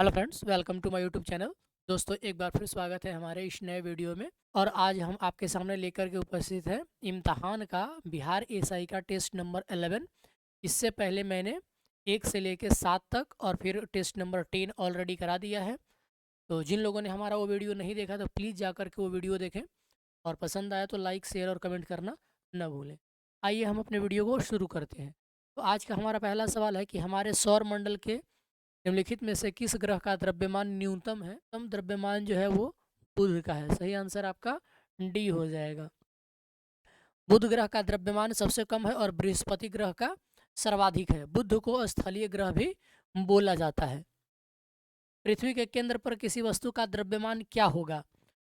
Hello friends, welcome to my YouTube channel. दोस्तों, एक बार फिर स्वागत है हमारे इस नए वीडियो में। और आज हम आपके सामने लेकर के उपस्थित हैं इम्तहान का बिहार एसआई का टेस्ट नंबर 11। इससे पहले मैंने 1 से लेकर 7 तक और फिर टेस्ट नंबर 10 ऑलरेडी करा दिया है। तो जिन लोगों ने हमारा वो वीडियो नहीं देखा तो प्लीज़ जा कर के वो वीडियो देखें, और पसंद आया तो लाइक शेयर और कमेंट करना न भूलें। आइए हम अपने वीडियो को शुरू करते हैं। तो आज का हमारा पहला सवाल है कि हमारे सौर मंडल के निम्नलिखित में से किस ग्रह का द्रव्यमान न्यूनतम है? कम द्रव्यमान जो है वो बुध का है। सही आंसर आपका डी हो जाएगा। बुध ग्रह का द्रव्यमान सबसे कम है और बृहस्पति ग्रह का सर्वाधिक है। बुध को स्थलीय ग्रह भी बोला जाता है। पृथ्वी के केंद्र पर किसी वस्तु का द्रव्यमान क्या होगा?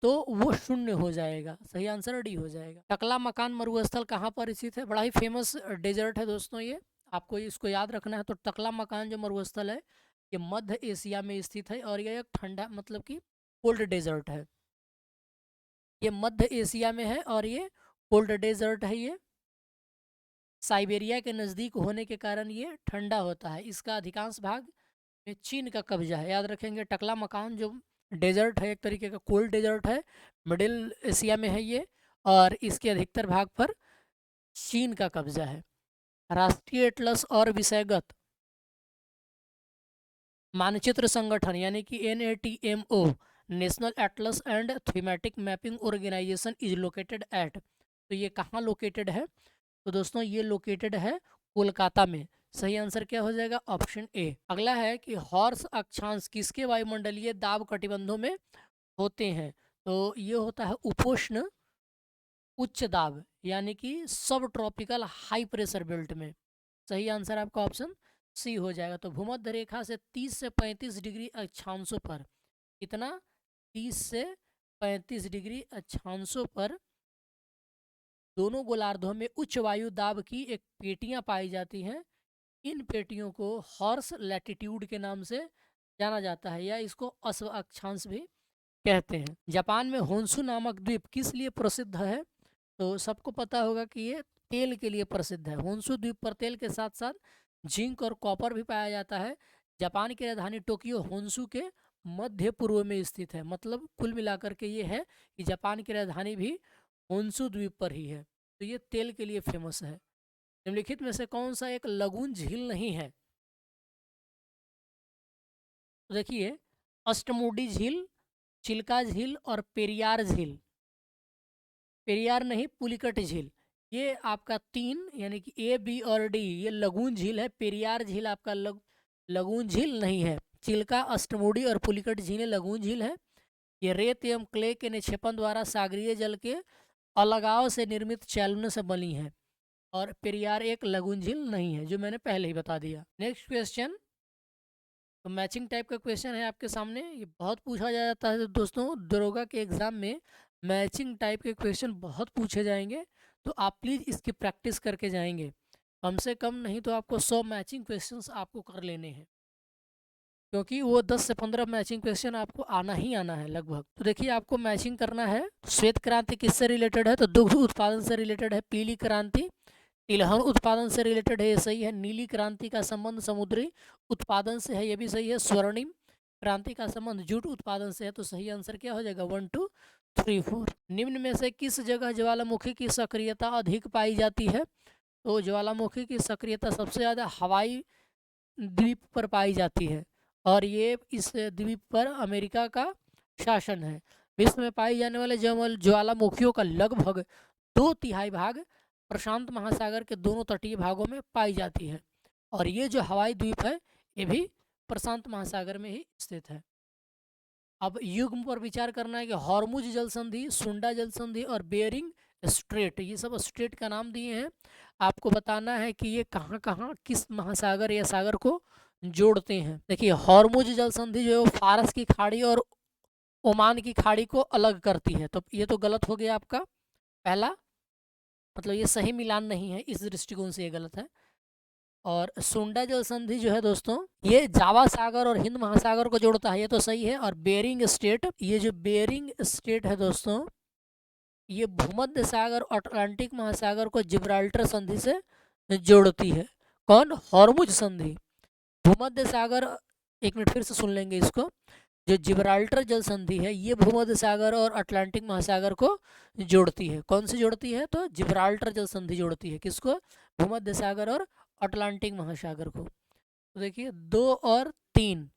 तो वो शून्य हो जाएगा। सही आंसर डी हो जाएगा। टकला मकान मरुस्थल कहाँ पर स्थित है? बड़ा ही फेमस डेजर्ट है दोस्तों ये, आपको इसको याद रखना है। तो टकला मकान जो मरुस्थल है ये मध्य एशिया में स्थित है, और यह एक ठंडा मतलब कि कोल्ड डेजर्ट है। ये मध्य एशिया में है और ये कोल्ड डेजर्ट है। ये साइबेरिया के नज़दीक होने के कारण ये ठंडा होता है। इसका अधिकांश भाग में चीन का कब्जा है। याद रखेंगे, टकला मकान जो डेजर्ट है, एक तरीके का कोल्ड डेजर्ट है, मिडिल एशिया में है ये, और इसके अधिकतर भाग पर चीन का कब्जा है। राष्ट्रीय एटलस और विषयगत मानचित्र संगठन यानी कि NATMO, national atlas and thematic mapping organisation is located at. तो ये कहाँ लोकेटेड है? तो दोस्तों ये लोकेटेड है कोलकाता में। सही आंसर क्या हो जाएगा? Option A. अगला है कि हॉर्स अक्षांश किसके वायुमंडलीय दाब कटिबंधों में होते हैं? तो ये होता है उपोष्ण उच्च दाब यानी कि सब ट्रॉपिकल हाई प्रेशर बेल्ट में। सही आंसर आपका ऑप्शन सी हो जाएगा। तो भूमध्य रेखा से 30 से 35 डिग्री अक्षांशों पर कितना? 30 से 35 डिग्री अक्षांशों पर दोनों गोलार्धों में उच्च वायु दाब की एक पेटियां पाई जाती हैं। इन पेटियों को हॉर्स लैटिट्यूड के नाम से जाना जाता है, या इसको अश्व अक्षांश भी कहते हैं। जापान में होन्सु नामक द्वीप किस लिए प्रसिद्ध है? तो सबको पता होगा कि ये तेल के लिए प्रसिद्ध है। होन्सु द्वीप पर तेल के साथ साथ जिंक और कॉपर भी पाया जाता है। जापान की राजधानी टोक्यो होन्सु के मध्य पूर्व में स्थित है। मतलब कुल मिलाकर के ये है कि जापान की राजधानी भी होन्सु द्वीप पर ही है। तो ये तेल के लिए फेमस है। निम्नलिखित में से कौन सा एक लगून झील नहीं है? तो देखिए, अष्टमुडी झील, चिल्का झील और पेरियार झील। पेरियार नहीं, पुलिकट झील। ये आपका 3 यानी कि ए बी और डी ये लगून झील है। पेरियार झील आपका लगून झील नहीं है। चिल्का, अष्टमुडी और पुलिकट झीलें लगून झील है। ये रेत एवं क्ले के निक्षेपण द्वारा सागरीय जल के अलगाव से निर्मित चैलनों से बनी है। और पेरियार एक लगून झील नहीं है, जो मैंने पहले ही बता दिया। नेक्स्ट क्वेश्चन, तो मैचिंग टाइप का क्वेश्चन है आपके सामने। ये बहुत पूछा जाता है दोस्तों, दरोगा के एग्जाम में मैचिंग टाइप के क्वेश्चन बहुत पूछे जाएंगे। तो आप प्लीज़ इसकी प्रैक्टिस करके जाएंगे। कम से कम नहीं तो आपको 100 मैचिंग क्वेश्चंस आपको कर लेने हैं, क्योंकि वो 10 से 15 मैचिंग क्वेश्चन आपको आना ही आना है लगभग। तो देखिए, आपको मैचिंग करना है। श्वेत क्रांति किससे रिलेटेड है? तो दुग्ध उत्पादन से रिलेटेड है। पीली क्रांति तिलहन उत्पादन से रिलेटेड है, ये सही है। नीली क्रांति का संबंध समुद्री उत्पादन से है, ये भी सही है। स्वर्णिम क्रांति का संबंध जूट उत्पादन से है। तो सही आंसर क्या हो जाएगा? 1 2 3 4। निम्न में से किस जगह ज्वालामुखी की सक्रियता अधिक पाई जाती है? तो ज्वालामुखी की सक्रियता सबसे ज़्यादा हवाई द्वीप पर पाई जाती है, और ये इस द्वीप पर अमेरिका का शासन है। विश्व में पाई जाने वाले ज्वालामुखियों का लगभग 2/3 भाग प्रशांत महासागर के दोनों तटीय भागों में पाई जाती है, और ये जो हवाई द्वीप है ये भी प्रशांत महासागर में ही स्थित है। अब युग्म पर विचार करना है कि हॉर्मुज जल संधि, सुंडा जल संधि और बेरिंग स्ट्रेट, ये सब स्ट्रेट का नाम दिए हैं। आपको बताना है कि ये कहाँ कहाँ किस महासागर या सागर को जोड़ते हैं। देखिए, हॉर्मुज जल संधि जो है वो फारस की खाड़ी और ओमान की खाड़ी को अलग करती है। तो ये तो गलत हो गया आपका पहला, मतलब ये सही मिलान नहीं है, इस दृष्टिकोण से ये गलत है। और सुंडा जल संधि जो है दोस्तों, ये जावा सागर और हिंद महासागर को जोड़ता है, ये तो सही है। और बेरिंग स्टेट, ये जो बेरिंग स्टेट है दोस्तों, ये भूमध्य सागर और अटलांटिक महासागर को जिब्राल्टर संधि से जोड़ती है। कौन? हॉर्मुज संधि। भूमध्य सागर एक मिनट फिर से सुन लेंगे इसको। जो जिब्राल्टर जल संधि है ये भूमध्य सागर और अटलांटिक महासागर को जोड़ती है। कौन सी जोड़ती है? तो जिब्राल्टर जल संधि जोड़ती है। किसको? भूमध्य सागर और अटलांटिक महासागर को। तो देखिए 2 और 3।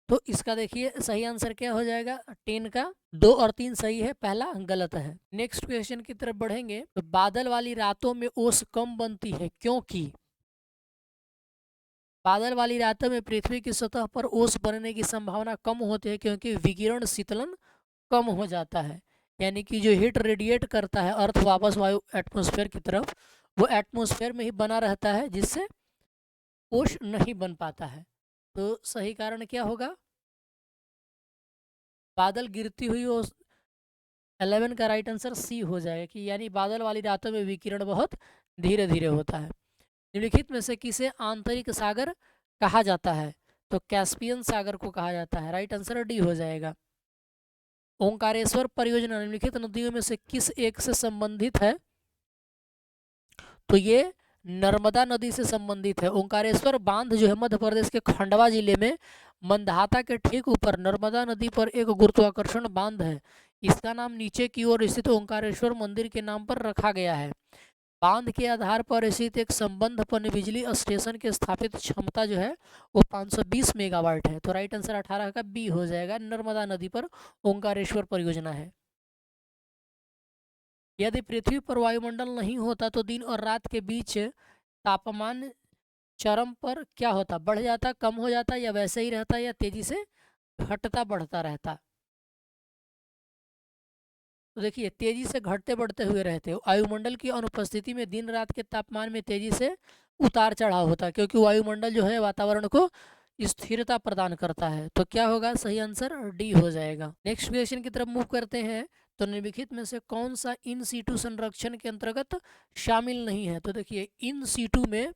तो इसका देखिए सही आंसर क्या हो जाएगा? 10 का 2 और 3 सही है, पहला गलत है। नेक्स्ट क्वेश्चन की तरफ बढ़ेंगे। तो बादल वाली रातों में ओस कम बनती है क्योंकि? बादल वाली रातों में पृथ्वी की सतह पर ओस बनने की संभावना कम होती है क्योंकि विकिरण शीतलन कम हो जाता है। यानी कि जो हीट रेडिएट करता है अर्थ वापस वायु एटमॉस्फेयर की तरफ, वो एटमॉस्फेयर में ही बना रहता है, जिससे ओस नहीं बन पाता है। तो सही कारण क्या होगा? बादल गिरती हुई ओस। 11 का राइट आंसर सी हो जाएगा कि यानी बादल वाली रातों में विकिरण बहुत धीरे धीरे होता है। निम्नलिखित में से किसे आंतरिक सागर कहा जाता है? तो कैस्पियन सागर को कहा जाता है। राइट आंसर डी हो जाएगा। ओंकारेश्वर परियोजना निम्नलिखित नदियों में से किस एक से संबंधित है? तो ये नर्मदा नदी से संबंधित है। ओंकारेश्वर बांध जो है मध्य प्रदेश के खंडवा जिले में मंदाता के ठीक ऊपर नर्मदा नदी पर एक गुरुत्वाकर्षण बांध है। इसका नाम नीचे की ओर स्थित ओंकारेश्वर मंदिर के नाम पर रखा गया है। बांध के आधार पर स्थित एक संबंध पनबिजली स्टेशन की स्थापित क्षमता जो है वो 520 मेगावाट है। तो राइट आंसर 18 का बी हो जाएगा। नर्मदा नदी पर ओंकारेश्वर परियोजना है। यदि पृथ्वी पर वायुमंडल नहीं होता तो दिन और रात के बीच तापमान चरम पर क्या होता? बढ़ जाता, कम हो जाता, या वैसे ही रहता, या तेजी से घटता बढ़ता रहता? तो देखिए तेजी से घटते बढ़ते हुए रहते हो। वायुमंडल की अनुपस्थिति में दिन रात के तापमान में तेजी से उतार चढ़ाव होता है, क्योंकि वायुमंडल जो है वातावरण को स्थिरता प्रदान करता है। तो क्या होगा? सही आंसर डी हो जाएगा। नेक्स्ट क्वेश्चन की तरफ मूव करते हैं। तो निम्नलिखित में से कौन सा इन सीटू संरक्षण के अंतर्गत शामिल नहीं है? तो देखिए इन सीटू में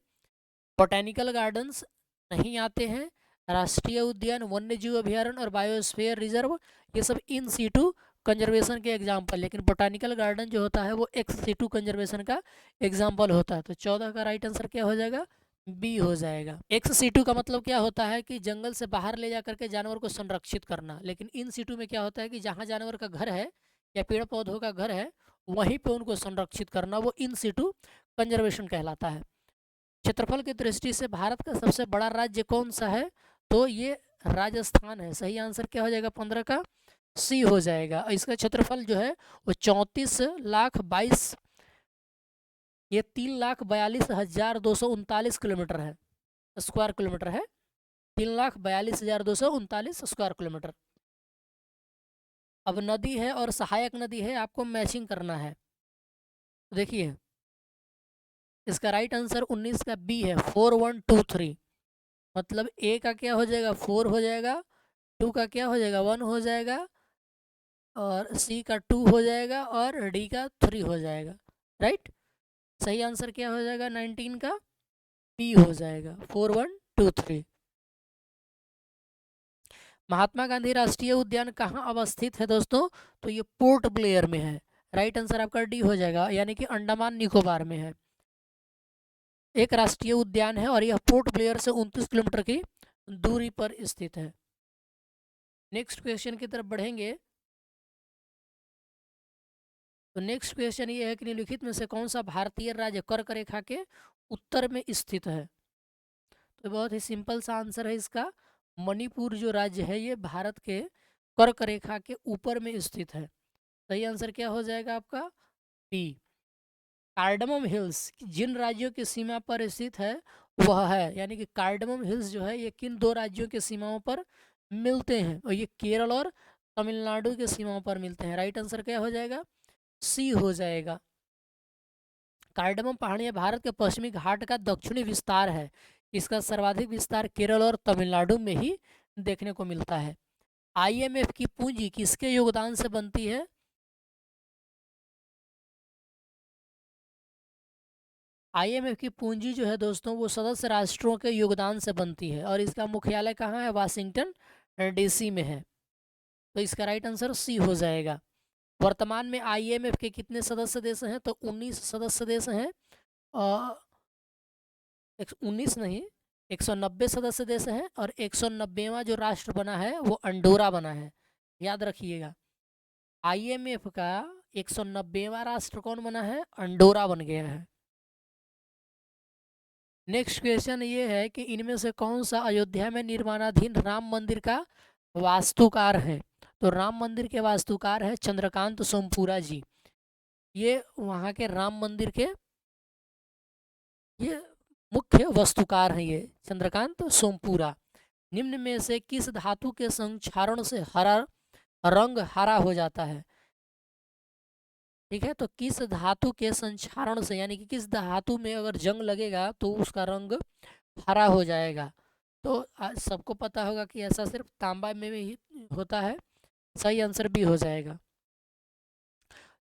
बोटेनिकल गार्डन्स नहीं आते हैं, राष्ट्रीय उद्यान, वन्य जीव अभ्यारण्य और बायोस्फीयर रिजर्व, ये सब इन सीटू कंजर्वेशन के एग्जाम्पल। लेकिन बोटानिकल गार्डन जो होता है वो एक्स सीटू कंजर्वेशन का एग्जाम्पल होता है। तो 14 का राइट आंसर क्या हो जाएगा? बी हो जाएगा। एक्स सीटू का मतलब क्या होता है कि जंगल से बाहर ले जा करके जानवर को संरक्षित करना। लेकिन इन सीटू में क्या होता है कि जहाँ जानवर का घर है या पेड़ पौधों का घर है वहीं पे उनको संरक्षित करना, वो इन सीटू कंजर्वेशन कहलाता है। क्षेत्रफल की दृष्टि से भारत का सबसे बड़ा राज्य कौन सा है? तो ये राजस्थान है। सही आंसर क्या हो जाएगा? 15 का सी हो जाएगा। इसका क्षेत्रफल जो है वो 34,22,000 ये 3,42,239 किलोमीटर है, स्क्वायर किलोमीटर है। 3,42,239 स्क्वायर किलोमीटर। अब नदी है और सहायक नदी है, आपको मैचिंग करना है। तो देखिए इसका राइट आंसर 19 का बी है, 4123। मतलब ए का क्या हो जाएगा? 4 हो जाएगा, 2 का क्या हो जाएगा? 1 हो जाएगा, और सी का 2 हो जाएगा, और डी का 3 हो जाएगा। राइट। सही आंसर क्या हो जाएगा? 19 का बी हो जाएगा, 4123। महात्मा गांधी राष्ट्रीय उद्यान कहाँ अवस्थित है दोस्तों? तो ये पोर्ट ब्लेयर में है। राइट आंसर आपका डी हो जाएगा, यानी कि अंडमान निकोबार में है। एक राष्ट्रीय उद्यान है और यह पोर्ट ब्लेयर से 29 किलोमीटर की दूरी पर स्थित है। नेक्स्ट क्वेश्चन की तरफ बढ़ेंगे। तो नेक्स्ट क्वेश्चन ये है कि निम्नलिखित में से कौन सा भारतीय राज्य कर्क रेखा के उत्तर में स्थित है? तो बहुत ही सिंपल सा आंसर है इसका। मणिपुर जो राज्य है ये भारत के कर्क रेखा के ऊपर में स्थित है। सही आंसर क्या हो जाएगा आपका? बी। कार्डमम हिल्स जिन राज्यों की सीमा पर स्थित है वह है, यानी कि कार्डमम हिल्स जो है ये किन दो राज्यों की सीमाओं पर मिलते हैं? और ये केरल और तमिलनाडु की सीमाओं पर मिलते हैं। राइट आंसर क्या हो जाएगा? सी हो जाएगा। कार्डमम पहाड़ियाँ भारत के पश्चिमी घाट का दक्षिणी विस्तार है। इसका सर्वाधिक विस्तार केरल और तमिलनाडु में ही देखने को मिलता है। आईएमएफ की पूंजी किसके योगदान से बनती है? आईएमएफ की पूंजी जो है दोस्तों वो सदस्य राष्ट्रों के योगदान से बनती है, और इसका मुख्यालय कहाँ है? वाशिंगटन डीसी में है। तो इसका राइट आंसर सी हो जाएगा। वर्तमान में IMF के कितने सदस्य देश हैं? तो 19 सदस्य देश हैं। 19 नहीं, 190 सदस्य देश हैं, और 190वां जो राष्ट्र बना है वो अंडोरा बना है, याद रखिएगा। IMF का 190वां राष्ट्र कौन बना है? अंडोरा बन गया है। नेक्स्ट क्वेश्चन ये है कि इनमें से कौन सा अयोध्या में निर्माणाधीन राम मंदिर का वास्तुकार है? तो राम मंदिर के वास्तुकार है चंद्रकांत सोमपुरा जी। ये वहाँ के राम मंदिर के ये मुख्य वास्तुकार हैं, ये चंद्रकांत सोमपुरा। निम्न में से किस धातु के संक्षारण से हरा रंग हरा हो जाता है? ठीक है, तो किस धातु के संक्षारण से, यानी कि किस धातु में अगर जंग लगेगा तो उसका रंग हरा हो जाएगा? तो सबको पता होगा कि ऐसा सिर्फ तांबा में ही होता है, सही आंसर भी हो जाएगा।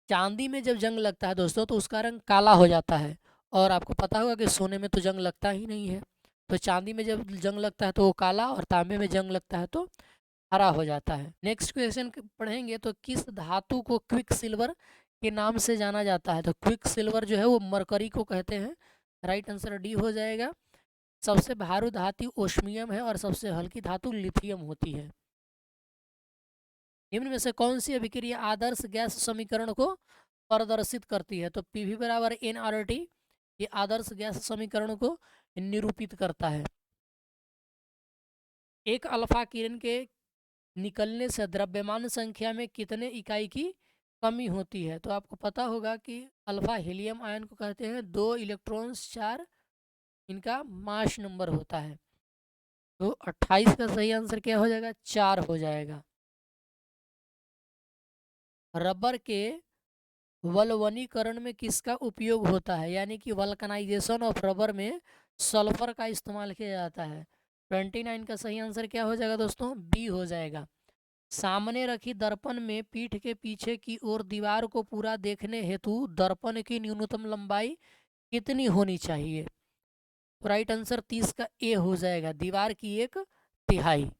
चांदी में जब जंग लगता है दोस्तों तो उसका रंग काला हो जाता है, और आपको पता होगा कि सोने में तो जंग लगता ही नहीं है। तो चांदी में जब जंग लगता है तो वो काला, और तांबे में जंग लगता है तो हरा हो जाता है। नेक्स्ट क्वेश्चन पढ़ेंगे तो किस धातु को क्विक सिल्वर के नाम से जाना जाता है? तो क्विक सिल्वर जो है वो मरकरी को कहते हैं, राइट आंसर डी हो जाएगा। सबसे भारी धातु ओस्मियम है और सबसे हल्की धातु लिथियम होती है। निम्न में से कौन सी अभिक्रिया आदर्श गैस समीकरण को प्रदर्शित करती है? तो PV बराबर nRT, ये आदर्श गैस समीकरण को निरूपित करता है। एक अल्फा किरण के निकलने से द्रव्यमान संख्या में कितने इकाई की कमी होती है? तो आपको पता होगा कि अल्फा हीलियम आयन को कहते हैं, 2 इलेक्ट्रॉन्स 4 इनका मास नंबर होता है। तो 28 का सही आंसर क्या हो जाएगा? 4 हो जाएगा। रबर के वल्वनीकरण में किसका उपयोग होता है? यानी कि वल्कनाइजेशन ऑफ रबर में सल्फर का इस्तेमाल किया जाता है। 29 का सही आंसर क्या हो जाएगा दोस्तों? बी हो जाएगा। सामने रखी दर्पण में पीठ के पीछे की ओर दीवार को पूरा देखने हेतु दर्पण की न्यूनतम लंबाई कितनी होनी चाहिए? तो राइट आंसर 30 का ए हो जाएगा, दीवार की 1/3।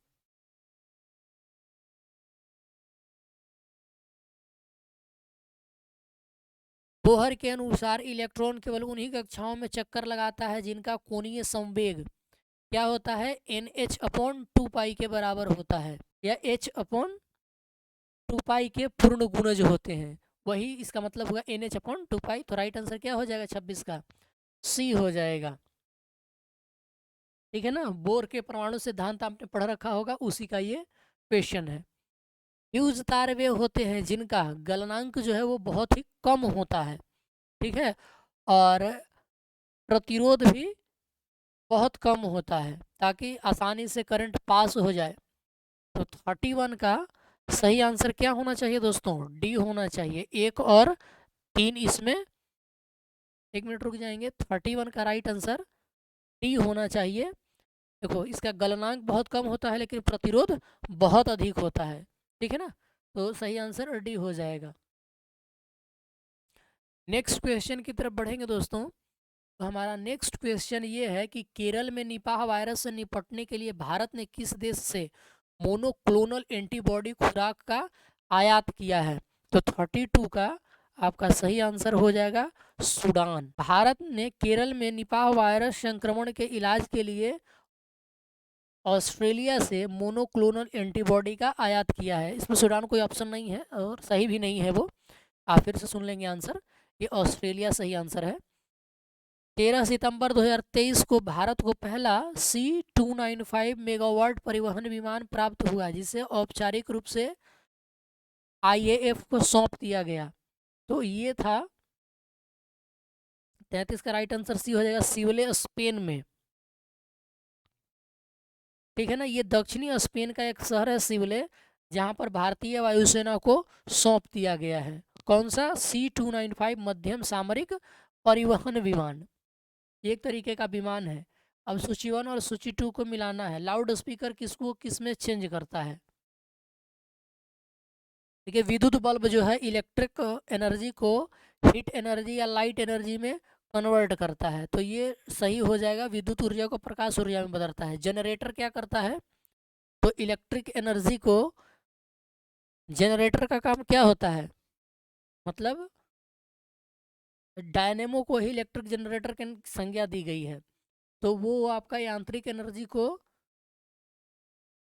बोहर के अनुसार इलेक्ट्रॉन केवल उन्हीं कक्षाओं में चक्कर लगाता है जिनका कोणीय संवेग क्या होता है? NH/2 के बराबर होता है, या H/2 के पूर्ण गुणज होते हैं, वही इसका मतलब होगा NH/2। तो राइट आंसर क्या हो जाएगा? 26 का सी हो जाएगा। ठीक है ना, बोर के परमाणु सिद्धांत आपने पढ़ रखा होगा, उसी का ये क्वेश्चन है। फ्यूज तार वे होते हैं जिनका गलनांक जो है वो बहुत ही कम होता है, ठीक है, और प्रतिरोध भी बहुत कम होता है, ताकि आसानी से करंट पास हो जाए। तो 31 का सही आंसर क्या होना चाहिए दोस्तों? डी होना चाहिए। 1 और 3 इसमें, 1 मिनट रुक जाएंगे, 31 का राइट आंसर डी होना चाहिए। देखो, इसका गलनांक बहुत कम होता है लेकिन प्रतिरोध बहुत अधिक होता है, ठीक है ना, तो सही आंसर डी हो जाएगा। नेक्स्ट क्वेश्चन की तरफ बढ़ेंगे दोस्तों। तो हमारा नेक्स्ट क्वेश्चन ये है कि केरल में निपाह वायरस से निपटने के लिए भारत ने किस देश से मोनोक्लोनल एंटीबॉडी खुराक का आयात किया है? तो 32 का आपका सही आंसर हो जाएगा सूडान। भारत ने केरल में निपाह वायरस संक्रमण के इलाज के लिए ऑस्ट्रेलिया से मोनोक्लोनल एंटीबॉडी का आयात किया है। इसमें सूडान कोई ऑप्शन नहीं है और सही भी नहीं है वो, आप फिर से सुन लेंगे आंसर, ये ऑस्ट्रेलिया सही आंसर है। 13 सितंबर 2023 को भारत को पहला C295 मेगावाट परिवहन विमान प्राप्त हुआ, जिसे औपचारिक रूप से IAF को सौंप दिया गया। तो ये था 33 का राइट आंसर सी हो जाएगा, सिवले स्पेन में, ठीक है ना, ये दक्षिणी स्पेन का एक शहर है सिवले, जहां पर भारतीय वायुसेना को सौंप दिया गया है। कौन सा? C295 मध्यम सामरिक परिवहन विमान, एक तरीके का विमान है। अब सूची 1 और सूची 2 को मिलाना है। लाउड स्पीकर किसको किसमें चेंज करता है? देखिए, विद्युत बल्ब जो है इलेक्ट्रिक एनर्जी को हीट एनर्जी या लाइट एनर्जी में कन्वर्ट करता है, तो ये सही हो जाएगा। विद्युत ऊर्जा को प्रकाश ऊर्जा में बदलता है। जनरेटर क्या करता है? तो इलेक्ट्रिक एनर्जी को, जनरेटर का काम क्या होता है? मतलब डायनेमो को ही इलेक्ट्रिक जनरेटर की संज्ञा दी गई है। तो वो आपका यांत्रिक एनर्जी को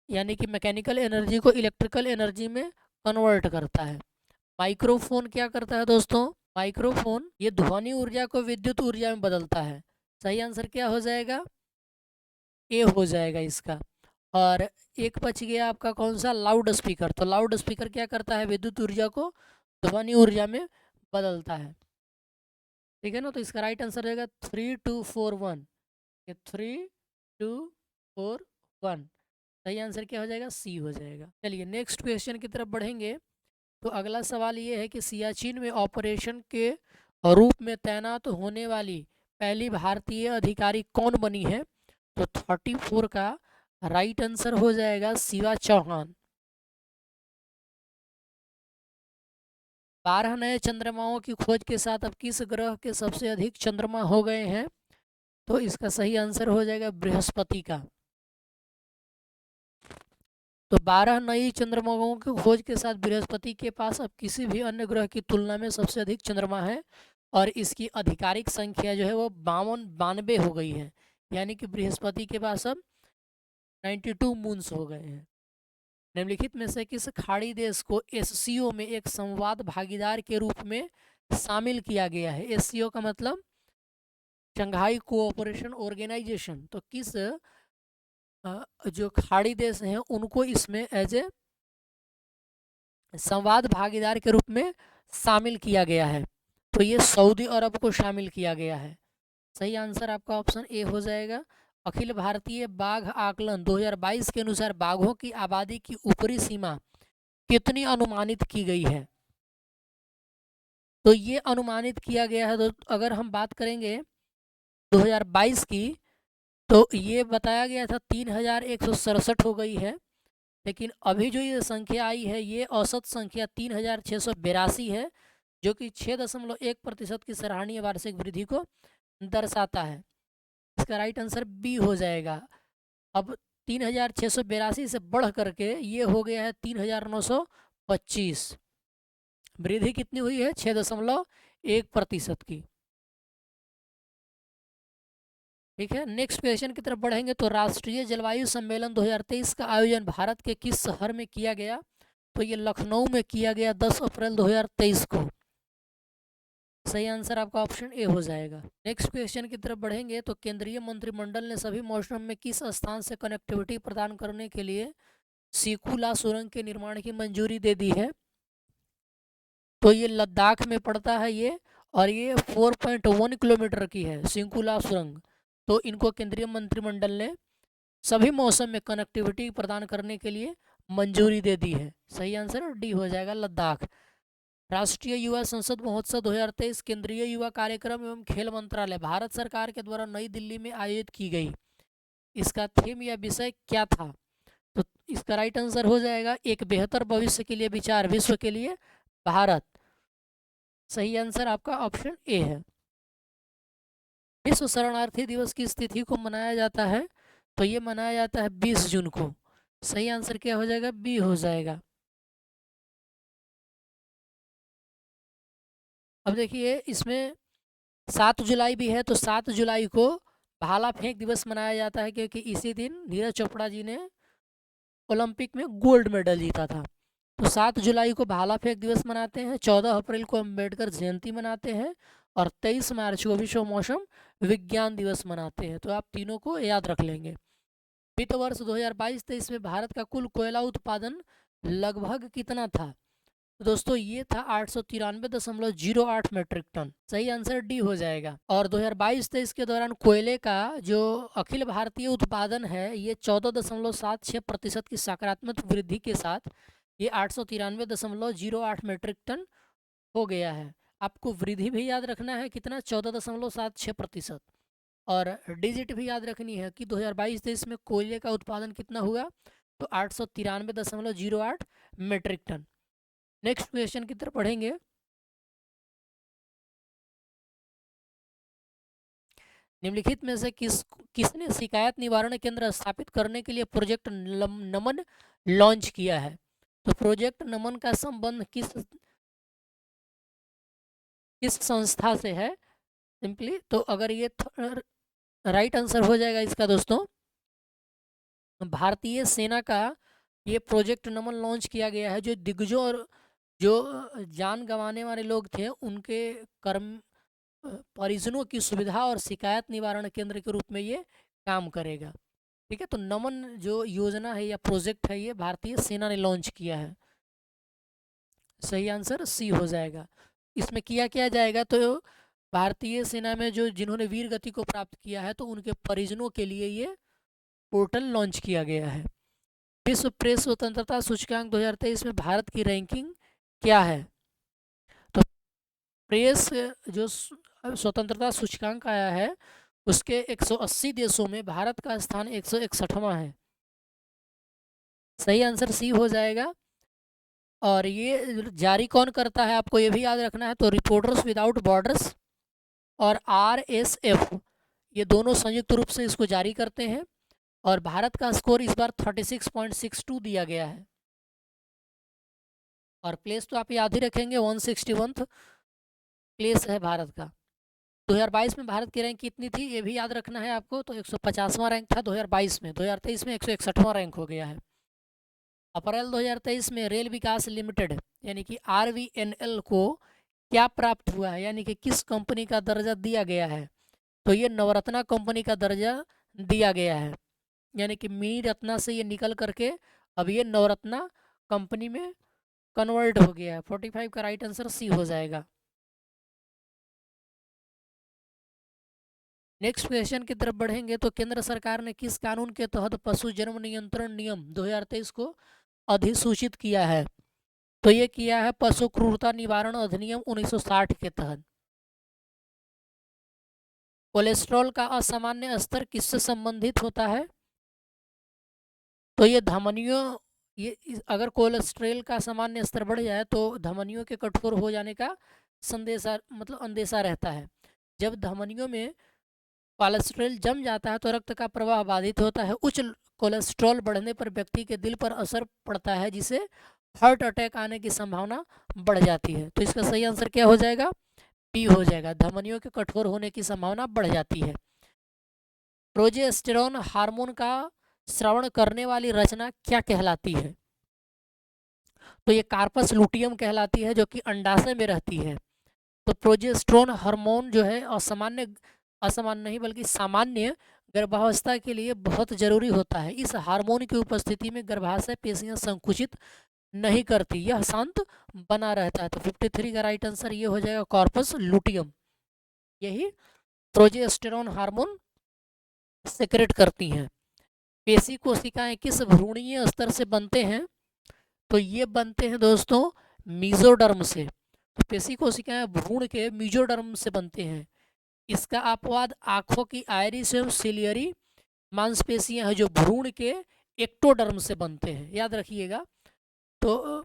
यानी कि मैकेनिकल एनर्जी को इलेक्ट्रिकल एनर्जी में कन्वर्ट करता है। माइक्रोफोन क्या करता है दोस्तों? माइक्रोफोन ये ध्वनि ऊर्जा को विद्युत ऊर्जा में बदलता है। सही आंसर क्या हो जाएगा? ए हो जाएगा इसका। और एक बच गया आपका कौन सा? Loud speaker. तो लाउड स्पीकर क्या करता है? विद्युत ऊर्जा को ध्वनि ऊर्जा में बदलता है। ठीक है ना? तो इसका राइट आंसर रहेगा 3241। ये 3241 सही आंसर क्या हो जाएगा? सी हो जाएगा। चलिए नेक्स्ट क्वेश्चन की तरफ बढ़ेंगे। तो अगला सवाल ये है कि सियाचिन में ऑपरेशन के रूप में तैनात होने वाली पहली भारतीय अधिकारी कौन बनी है? तो 34 का राइट आंसर हो जाएगा शिवा चौहान। 12 नए चंद्रमाओं की खोज के साथ अब किस ग्रह के सबसे अधिक चंद्रमा हो गए हैं? तो इसका सही आंसर हो जाएगा बृहस्पति का। तो 12 नई चंद्रमाओं की खोज के साथ बृहस्पति के पास अब किसी भी अन्य ग्रह की तुलना में सबसे अधिक चंद्रमा है और इसकी आधिकारिक संख्या जो है वो 92 हो गई है। यानी कि बृहस्पति के पास अब 92 मून्स हो गए हैं। निम्नलिखित में से किस खाड़ी देश को एससीओ में एक संवाद भागीदार के रूप में शामिल किया गया है? एससीओ का मतलब शंघाई कोऑपरेशन ऑर्गेनाइजेशन। तो किस जो खाड़ी देश हैं उनको इसमें एज ए संवाद भागीदार के रूप में शामिल किया गया है? तो ये सऊदी अरब को शामिल किया गया है। सही आंसर आपका ऑप्शन ए हो जाएगा। अखिल भारतीय बाघ आकलन 2022 के अनुसार बाघों की आबादी की ऊपरी सीमा कितनी अनुमानित की गई है? तो ये अनुमानित किया गया है। तो अगर हम बात करेंगे 2022 की तो ये बताया गया था 3167 हो गई है। लेकिन अभी जो ये संख्या आई है ये औसत संख्या 3682 है, जो कि 6.1% की सराहनीय वार्षिक वृद्धि को दर्शाता है। इसका राइट आंसर बी हो जाएगा। अब 3682 से बढ़ करके ये हो गया है 3925। वृद्धि कितनी हुई है? 6.1% की। ठीक है, नेक्स्ट क्वेश्चन की तरफ बढ़ेंगे। तो राष्ट्रीय जलवायु सम्मेलन 2023 का आयोजन भारत के किस शहर में किया गया? तो ये लखनऊ में किया गया 10 अप्रैल 2023 को। सही आंसर आपका ऑप्शन ए हो जाएगा। नेक्स्ट क्वेश्चन की तरफ बढ़ेंगे। तो केंद्रीय मंत्रिमंडल ने सभी मौसम में किस स्थान से कनेक्टिविटी प्रदान करने के लिए सिकुला सुरंग के निर्माण की मंजूरी दे दी है? तो ये लद्दाख में पड़ता है ये, और ये 4.1 किलोमीटर की है सिकुला सुरंग। तो इनको केंद्रीय मंत्रिमंडल ने सभी मौसम में कनेक्टिविटी प्रदान करने के लिए मंजूरी दे दी है। सही आंसर डी हो जाएगा, लद्दाख। राष्ट्रीय युवा संसद महोत्सव 2023 केंद्रीय युवा कार्यक्रम एवं खेल मंत्रालय भारत सरकार के द्वारा नई दिल्ली में आयोजित की गई। इसका थीम या विषय क्या था? तो इसका राइट आंसर हो जाएगा एक बेहतर भविष्य के लिए विचार, विश्व के लिए भारत। सही आंसर आपका ऑप्शन ए है। विश्व शरणार्थी दिवस किस तिथि को मनाया जाता है? तो ये मनाया जाता है 20 जून को। सही आंसर क्या हो जाएगा? बी हो जाएगा। अब देखिए इसमें 7 जुलाई भी है। तो 7 जुलाई को भाला फेंक दिवस मनाया जाता है, क्योंकि इसी दिन नीरज चोपड़ा जी ने ओलंपिक में गोल्ड मेडल जीता था। तो 7 जुलाई को भाला फेंक दिवस मनाते हैं, 14 अप्रैल को अम्बेडकर जयंती मनाते हैं, और 23 मार्च को विश्व मौसम विज्ञान दिवस मनाते हैं। तो आप तीनों को याद रख लेंगे। वित्त वर्ष 2022-23 में भारत का कुल कोयला उत्पादन लगभग कितना था? तो दोस्तों ये था 893.08 मेट्रिक टन। सही आंसर डी हो जाएगा। और 2022-23 के दौरान कोयले का जो अखिल भारतीय उत्पादन है ये 14.76% की सकारात्मक वृद्धि के साथ ये 893.08 मेट्रिक टन हो गया है। आपको वृद्धि भी याद रखना है कितना? 14.76%। और डिजिट भी याद रखनी है कि 2022-23 में कोयले का उत्पादन कितना हुआ? तो 893.08 मेट्रिक टन। नेक्स्ट क्वेश्चन की तरफ पढ़ेंगे। निम्नलिखित में से किसने शिकायत निवारण केंद्र स्थापित करने के लिए प्रोजेक्ट नमन लॉन्च किया है? तो प्रोजेक्ट नमन का संबंध किस किस संस्था से है सिंपली। तो अगर ये राइट आंसर हो जाएगा इसका दोस्तों, भारतीय सेना का ये प्रोजेक्ट नमन लॉन्च किया गया है, जो दिग्गजों और जो जान गंवाने वाले लोग थे उनके कर्म परिजनों की सुविधा और शिकायत निवारण केंद्र के रूप में ये काम करेगा। ठीक है, तो नमन जो योजना है या प्रोजेक्ट है ये भारतीय सेना ने लॉन्च किया है। सही आंसर सी हो जाएगा। इसमें किया क्या जाएगा, तो भारतीय सेना में जो जिन्होंने वीर गति को प्राप्त किया है तो उनके परिजनों के लिए ये पोर्टल लॉन्च किया गया है। विश्व प्रेस स्वतंत्रता सूचकांक 2023 में भारत की रैंकिंग क्या है? तो प्रेस जो स्वतंत्रता सूचकांक आया है उसके 180 देशों में भारत का स्थान 161वां है। सही आंसर सी हो जाएगा। और ये जारी कौन करता है आपको ये भी याद रखना है। तो रिपोर्टर्स विदाउट बॉर्डर्स और RSF ये दोनों संयुक्त रूप से इसको जारी करते हैं। और भारत का स्कोर इस बार 36.62 दिया गया है। और प्लेस तो आप याद ही रखेंगे, 161 प्लेस है भारत का। 2022 में भारत की रैंक कितनी थी ये भी याद रखना है आपको। तो 150वां रैंक था 2022 में, 2023 में 161वां रैंक हो गया है। अप्रैल 2023 में रेल विकास लिमिटेड यानी कि RVNL को क्या प्राप्त हुआ है, यानी कि किस कंपनी का दर्जा दिया गया है? तो ये नवरत्ना कंपनी का दर्जा दिया गया है, यानी कि मिनी रत्ना से ये निकल करके अब ये नवरत्ना कंपनी में कन्वर्ट हो गया है। 45 का राइट आंसर सी हो जाएगा। नेक्स्ट क्वेश्चन की तरफ बढ़ेंगे। तो केंद्र सरकार ने किस कानून के तहत पशु जन्म नियंत्रण नियम 2023 को अधिसूचित किया है? तो ये किया है पशु क्रूरता निवारण अधिनियम 1960 के तहत। कोलेस्ट्रॉल का असामान्य स्तर किससे संबंधित होता है? तो ये धमनियों, अगर कोलेस्ट्रॉल का सामान्य स्तर बढ़ जाए तो धमनियों के कठोर हो जाने का संदेशा मतलब अंदेशा रहता है। जब धमनियों में कोलेस्ट्रॉल जम जाता है तो रक्त का प्रवाह बाधित होता है। उच्च कोलेस्ट्रॉल बढ़ने पर व्यक्ति के दिल पर असर पड़ता है, जिसे हार्ट अटैक आने की संभावना बढ़ जाती है। तो इसका सही आंसर क्या हो जाएगा? बी हो जाएगा, धमनियों के कठोर होने की संभावना बढ़ जाती है। प्रोजेस्टेरोन हार्मोन का स्रावण करने वाली रचना क्या कहलाती है? तो ये कार्पस लुटियम कहलाती है, जो कि अंडाशय में रहती है। तो प्रोजेस्टेरोन हार्मोन जो है असामान्य नहीं बल्कि सामान्य गर्भावस्था के लिए बहुत जरूरी होता है। इस हार्मोन की उपस्थिति में गर्भाशय पेशियां संकुचित नहीं करती, यह शांत बना रहता है। तो 53 का राइट आंसर ये हो जाएगा, कॉर्पस लुटियम यही प्रोजेस्टेरोन हार्मोन सेक्रेट करती हैं। पेशी कोशिकाएं किस भ्रूणीय स्तर से बनते हैं? तो ये बनते हैं दोस्तों मीजोडर्म से। तो पेशी कोशिकाएं भ्रूण के मीजोडर्म से बनते हैं। इसका अपवाद आंखों की आयरिस एवं सिलियरी मांसपेशियां हैं, जो भ्रूण के एक्टोडर्म से बनते हैं। याद रखिएगा, तो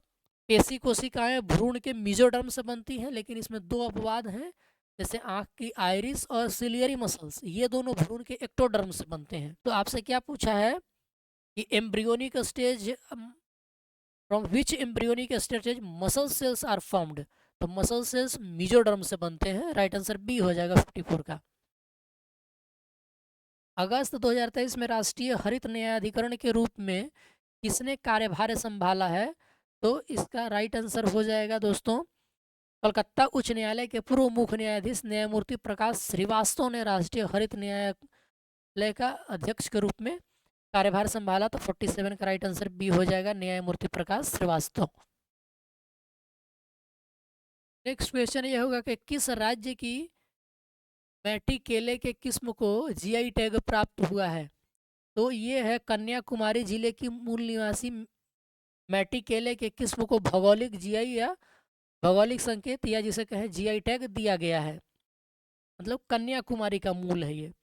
पेशी कोशिकाएं भ्रूण के मीजोडर्म से बनती हैं, लेकिन इसमें दो अपवाद हैं, जैसे आंख की आयरिस और सिलियरी मसल्स, ये दोनों भ्रूण के एक्टोडर्म से बनते हैं। तो आपसे क्या पूछा है कि embryonic stage from which embryonic stage muscle cells are formed? तो मसल सेल्स मीजोडर्म से बनते हैं। राइट आंसर बी हो जाएगा 54 का। अगस्त 2023 में राष्ट्रीय हरित न्यायाधिकरण के रूप में किसने कार्यभार संभाला है? तो इसका राइट आंसर हो जाएगा दोस्तों, कलकत्ता उच्च न्यायालय के पूर्व मुख्य न्यायाधीश न्यायमूर्ति प्रकाश श्रीवास्तव ने राष्ट्रीय हरित न्यायालय का अध्यक्ष के रूप में कार्यभार संभाला। तो 47 का राइट आंसर बी हो जाएगा, न्यायमूर्ति प्रकाश श्रीवास्तव। नेक्स्ट क्वेश्चन ये होगा कि किस राज्य की मैटी केले के किस्म को GI टैग प्राप्त हुआ है? तो ये है कन्याकुमारी जिले की मूल निवासी मैटी केले के किस्म को भौगोलिक GI या भौगोलिक संकेत या जिसे कहें GI टैग दिया गया है, मतलब कन्याकुमारी का मूल है ये।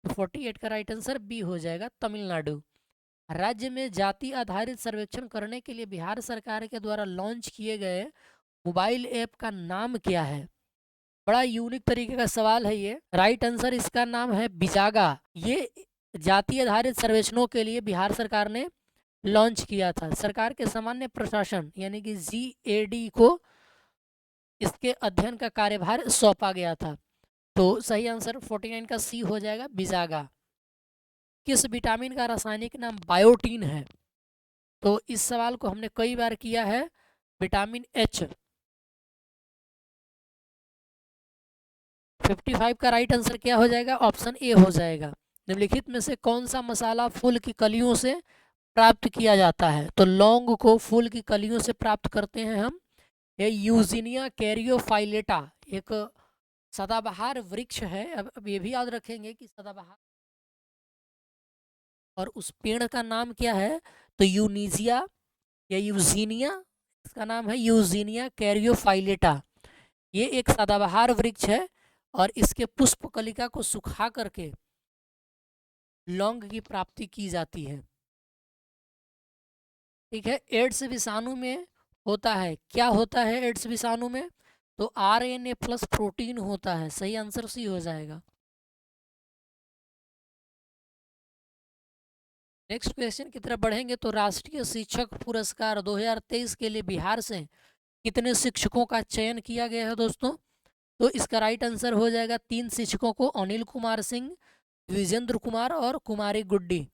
तो 48 का राइट आंसर बी हो जाएगा, तमिलनाडु। राज्य में जाति आधारित सर्वेक्षण करने के लिए बिहार सरकार के द्वारा लॉन्च किए गए मोबाइल ऐप का नाम क्या है? बड़ा यूनिक तरीके का सवाल है ये। राइट आंसर इसका नाम है बिजागा। ये जाति आधारित सर्वेक्षणों के लिए बिहार सरकार ने लॉन्च किया था। सरकार के सामान्य प्रशासन यानी कि GAD को इसके अध्ययन का कार्यभार सौंपा गया था। तो सही आंसर 49 का सी हो जाएगा, बिजागा। किस विटामिन का रासायनिक नाम बायोटीन है? तो इस सवाल को हमने कई बार किया है। Vitamin H. 55 का राइट आंसर क्या हो जाएगा? ऑप्शन ए हो जाएगा। निम्नलिखित में से कौन सा मसाला फूल की कलियों से प्राप्त किया जाता है? तो लौंग को फूल की कलियों से प्राप्त करते हैं हम। ये यूजीनिया कैरियोफाइलेटा एक सदाबहार वृक्ष है। अब ये भी याद रखेंगे कि सदाबहार, और उस पेड़ का नाम क्या है? तो यूनिजिया या यूजीनिया, इसका नाम है यूजीनिया कैरियोफाइलेटा। ये एक सदाबहार वृक्ष है और इसके पुष्प कलिका को सुखा करके लौंग की प्राप्ति की जाती है। ठीक है। एड्स विषाणु में होता है, क्या होता है एड्स विषाणु में? तो आरएनए प्लस प्रोटीन होता है। सही आंसर सी हो जाएगा। नेक्स्ट क्वेश्चन की तरफ बढ़ेंगे तो राष्ट्रीय शिक्षक पुरस्कार 2023 के लिए बिहार से कितने शिक्षकों का चयन किया गया है दोस्तों? तो इसका राइट आंसर हो जाएगा 3 शिक्षकों को, अनिल कुमार सिंह, विजेंद्र कुमार और कुमारी गुड्डी।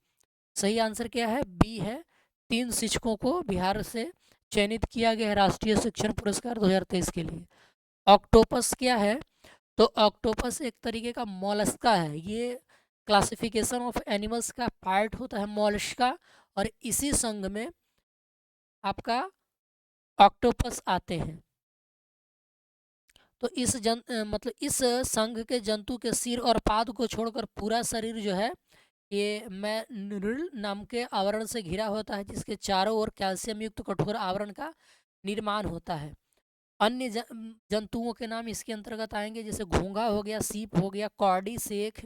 सही आंसर क्या है? बी है। 3 शिक्षकों को बिहार से चयनित किया गया है राष्ट्रीय शिक्षण पुरस्कार 2023 के लिए। ऑक्टोपस क्या है? तो ऑक्टोपस एक तरीके का मॉलस्का है। ये क्लासिफिकेशन ऑफ एनिमल्स का पार्ट होता है मॉलस्का, और इसी संघ में आपका ऑक्टोपस आते हैं। तो इस मतलब इस संघ के जंतु के सिर और पाद को छोड़कर पूरा शरीर जो है ये मैनुरल नाम के आवरण से घिरा होता है, जिसके चारों ओर कैल्शियम युक्त कठोर आवरण का निर्माण होता है। अन्य जंतुओं के नाम इसके अंतर्गत आएंगे, जैसे घोंघा हो गया, सीप हो गया, कॉर्डी, सेख,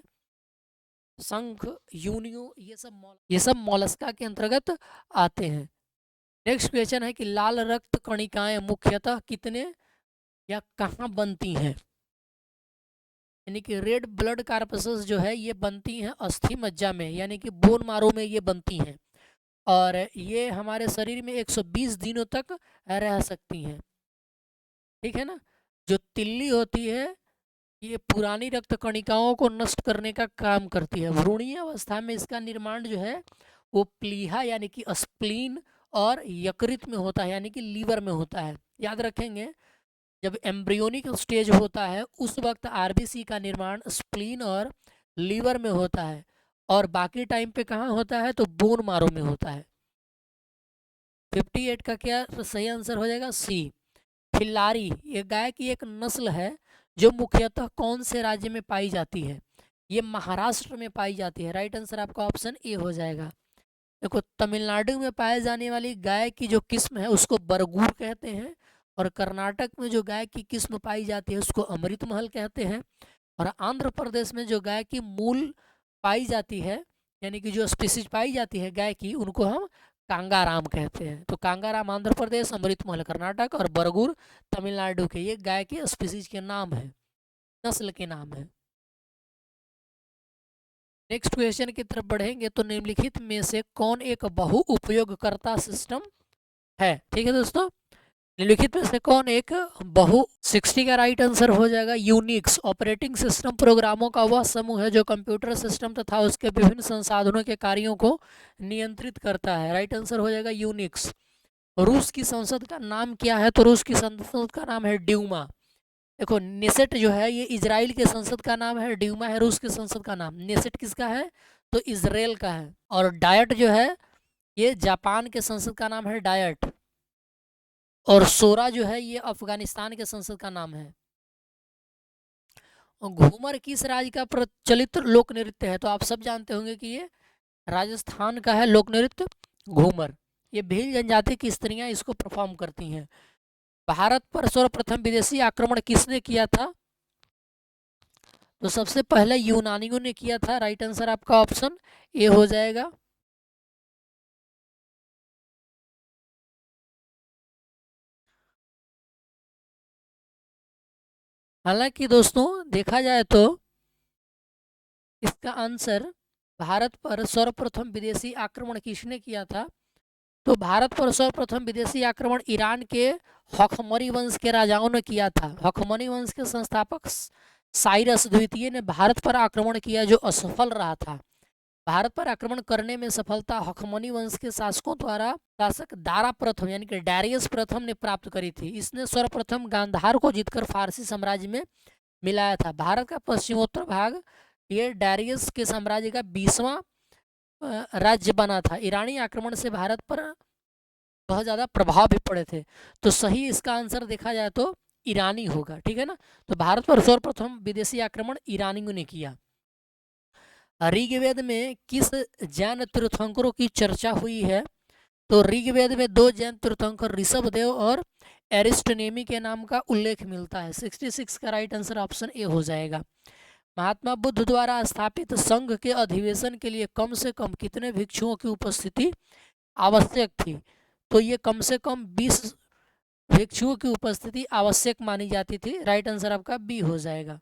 शंख, यूनियो, ये सब मॉलस्का के अंतर्गत आते हैं। नेक्स्ट क्वेश्चन है कि लाल रक्त कणिकाएं मुख्यतः कितने या कहाँ बनती हैं? यानी कि रेड ब्लड कार्पसेस जो है ये बनती हैं अस्थि मज्जा में, यानी कि बोन मारो में ये बनती हैं, और ये हमारे शरीर में 120 दिनों तक रह सकती हैं। ठीक है ना। जो तिल्ली होती है ये पुरानी रक्त कणिकाओं को नष्ट करने का काम करती है। भ्रूणीय अवस्था में इसका निर्माण जो है वो प्लीहा यानी कि स्प्लीन और यकृत में होता है, यानी कि लीवर में होता है। याद रखेंगे, जब एम्ब्रियोनिक स्टेज होता है उस वक्त आरबीसी का निर्माण स्प्लीन और लीवर में होता है, और बाकी टाइम पे कहाँ होता है? तो बोन मारो में होता है। 58 का क्या सही आंसर हो जाएगा? सी। खिल्लारी ये गाय की एक नस्ल है जो मुख्यतः कौन से राज्य में पाई जाती है? ये महाराष्ट्र में पाई जाती है। राइट आंसर आपका ऑप्शन ए हो जाएगा। देखो, तमिलनाडु में पाए जाने वाली गाय की जो किस्म है उसको बरगुर कहते हैं, और कर्नाटक में जो गाय की किस्म पाई जाती है उसको अमृत महल कहते हैं, और आंध्र प्रदेश में जो गाय की मूल पाई जाती है यानी कि जो स्पीसीज पाई जाती है गाय की, उनको हम कांगाराम कहते हैं। तो कांगाराम आंध्र प्रदेश, अमृत महल कर्नाटक और बरगुर तमिलनाडु के, ये गाय के स्पीसीज के नाम है, नस्ल के नाम है। नेक्स्ट क्वेश्चन की तरफ बढ़ेंगे तो निम्नलिखित में से कौन एक बहु उपयोगकर्ता सिस्टम है? ठीक है दोस्तों, निम्नलिखित में से कौन एक बहु 60 का राइट आंसर हो जाएगा यूनिक्स। ऑपरेटिंग सिस्टम प्रोग्रामों का वह समूह है जो कंप्यूटर सिस्टम तथा उसके विभिन्न संसाधनों के कार्यों को नियंत्रित करता है। राइट आंसर हो जाएगा यूनिक्स। रूस की संसद का नाम क्या है? तो रूस की संसद का नाम है ड्यूमा। देखो, नेसेट जो है ये इजराइल के संसद का नाम है, ड्यूमा है रूस के संसद का नाम। नेसेट किसका है? तो इजराइल का है। और डायट जो है ये जापान के संसद का नाम है डायट, और सोरा जो है ये अफगानिस्तान के संसद का नाम है। घूमर किस राज्य का प्रचलित लोक नृत्य है? तो आप सब जानते होंगे कि ये राजस्थान का है लोक नृत्य घूमर। ये भील जनजाति की स्त्रियां इसको परफॉर्म करती हैं। भारत पर सर्वप्रथम विदेशी आक्रमण किसने किया था? तो सबसे पहले यूनानियों ने किया था। राइट आंसर आपका ऑप्शन ए हो जाएगा। हालांकि दोस्तों देखा जाए तो इसका आंसर भारत पर सर्वप्रथम विदेशी आक्रमण किसने किया था? तो भारत पर सर्वप्रथम विदेशी आक्रमण ईरान के हखमनी वंश के राजाओं ने किया था। हखमनी वंश के संस्थापक साइरस द्वितीय ने भारत पर आक्रमण किया, जो असफल रहा था। भारत पर आक्रमण करने में सफलता हखमनी वंश के शासकों द्वारा शासक दारा प्रथम यानी कि डारियस प्रथम ने प्राप्त करी थी। इसने सर्वप्रथम गांधार को जीतकर फारसी साम्राज्य में मिलाया था। भारत का पश्चिमोत्तर भाग ये डारियस के साम्राज्य का 20वां राज्य बना था। ईरानी आक्रमण से भारत पर बहुत ज़्यादा प्रभाव भी पड़े थे। तो सही इसका आंसर देखा जाए तो ईरानी होगा, ठीक है ना। तो भारत पर सर्वप्रथम विदेशी आक्रमण ईरानियों ने किया। ऋग्वेद में किस जैन तीर्थंकरों की चर्चा हुई है? तो ऋग्वेद में 2 जैन तीर्थंकर ऋषभदेव और एरिस्टोनेमी के नाम का उल्लेख मिलता है। 66 का राइट आंसर ऑप्शन ए हो जाएगा। महात्मा बुद्ध द्वारा स्थापित संघ के अधिवेशन के लिए कम से कम कितने भिक्षुओं की उपस्थिति आवश्यक थी? तो ये कम से कम 20 भिक्षुओं की उपस्थिति आवश्यक मानी जाती थी। राइट आंसर आपका बी हो जाएगा।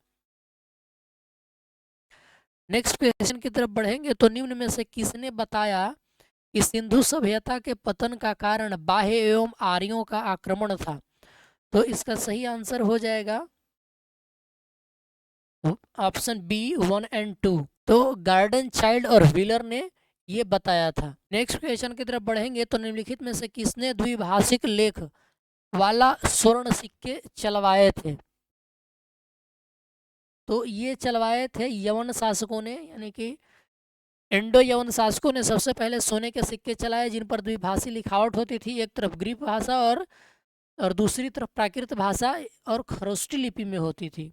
नेक्स्ट क्वेश्चन की तरफ बढ़ेंगे। तो निम्न में से किसने बताया कि सिंधु सभ्यता के पतन का कारण बाह्य एवं आर्यों का आक्रमण था? तो इसका सही आंसर हो जाएगा ऑप्शन बी 1 और 2। तो गार्डन चाइल्ड और व्हीलर ने ये बताया था। नेक्स्ट क्वेश्चन की तरफ बढ़ेंगे। तो निम्नलिखित में से किसने द्विभाषिक लेख वाला स्वर्ण सिक्के चलवाए थे? तो ये चलवाए थे यवन शासकों ने, यानी कि इंडो यवन शासकों ने सबसे पहले सोने के सिक्के चलाए, जिन पर द्विभाषी लिखावट होती थी। एक तरफ ग्रीक भाषा और दूसरी तरफ प्राकृत भाषा और खरोष्टी लिपि में होती थी।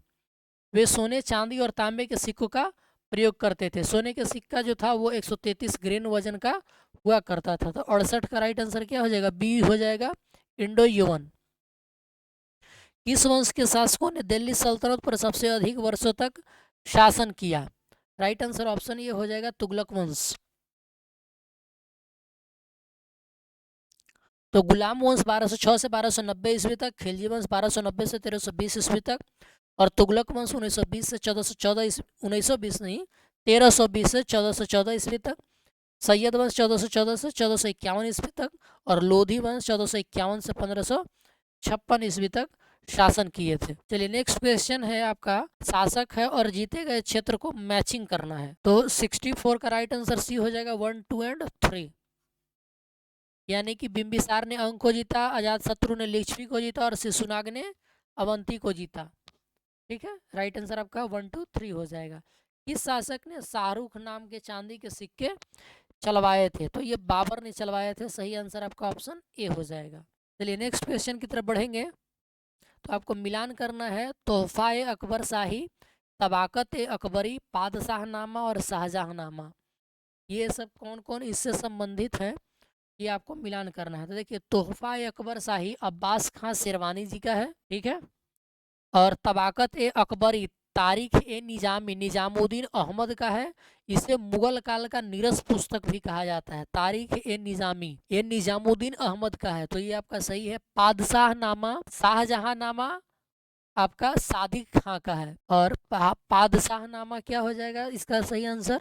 वे सोने, चांदी और तांबे के सिक्कों का प्रयोग करते थे। सोने के सिक्का जो था वो 133 ग्रेन वजन का हुआ करता था। तो 68 का राइट आंसर क्या हो जाएगा? बी हो जाएगा, इंडो यवन। किस वंश के शासकों ने दिल्ली सल्तनत पर सबसे अधिक वर्षों तक शासन किया? राइट आंसर ऑप्शन ये हो जाएगा, तुगलक वंश। तो गुलाम वंश 1206 से 1290 ईस्वी तक, खिलजी वंश 1290 से 1320 ईस्वी तक, और तुगलक वंश 1920 से 1414 1920 नहीं 1320 से 1414 ईस्वी तक, सैयद वंश 1414 से 1451 ईस्वी तक, और लोधी वंश 1451 से 1556 ईस्वी तक शासन किए थे। चलिए नेक्स्ट क्वेश्चन है आपका, शासक है और जीते गए क्षेत्र को मैचिंग करना है। तो 64 का राइट आंसर सी हो जाएगा, 1, 2 और 3। यानी कि बिंबिसार ने अंक को जीता, अजातशत्रु ने लिच्छवी को जीता और शिशुनाग ने अवंती को जीता। ठीक है, राइट आंसर आपका 1, 2, 3 हो जाएगा। किस शासक ने शाहरुख नाम के चांदी के सिक्के चलवाए थे? तो ये बाबर ने चलवाए थे। सही आंसर आपका ऑप्शन ए हो जाएगा। चलिए नेक्स्ट क्वेश्चन की तरफ बढ़ेंगे। तो आपको मिलान करना है तोहफा-ए अकबर शाही, तबाकत-ए अकबरी, पादशाहनामा और शाहजहांनामा। ये सब कौन कौन इससे संबंधित है, ये आपको मिलान करना है। तो देखिए, तोहफा-ए अकबर शाही अब्बास खां शेरवानी जी का है, ठीक है। और तबाकत-ए अकबरी तारीख-ए निजामी निजामुद्दीन अहमद का है। इसे मुगल काल का नीरस पुस्तक भी कहा जाता है। तारीख-ए निजामी ये निजामुद्दीन अहमद का है। तो ये आपका सही है। पादशाहनामा शाहजहांनामा आपका सादिक खां का है। और पादशाहनामा क्या हो जाएगा इसका सही आंसर?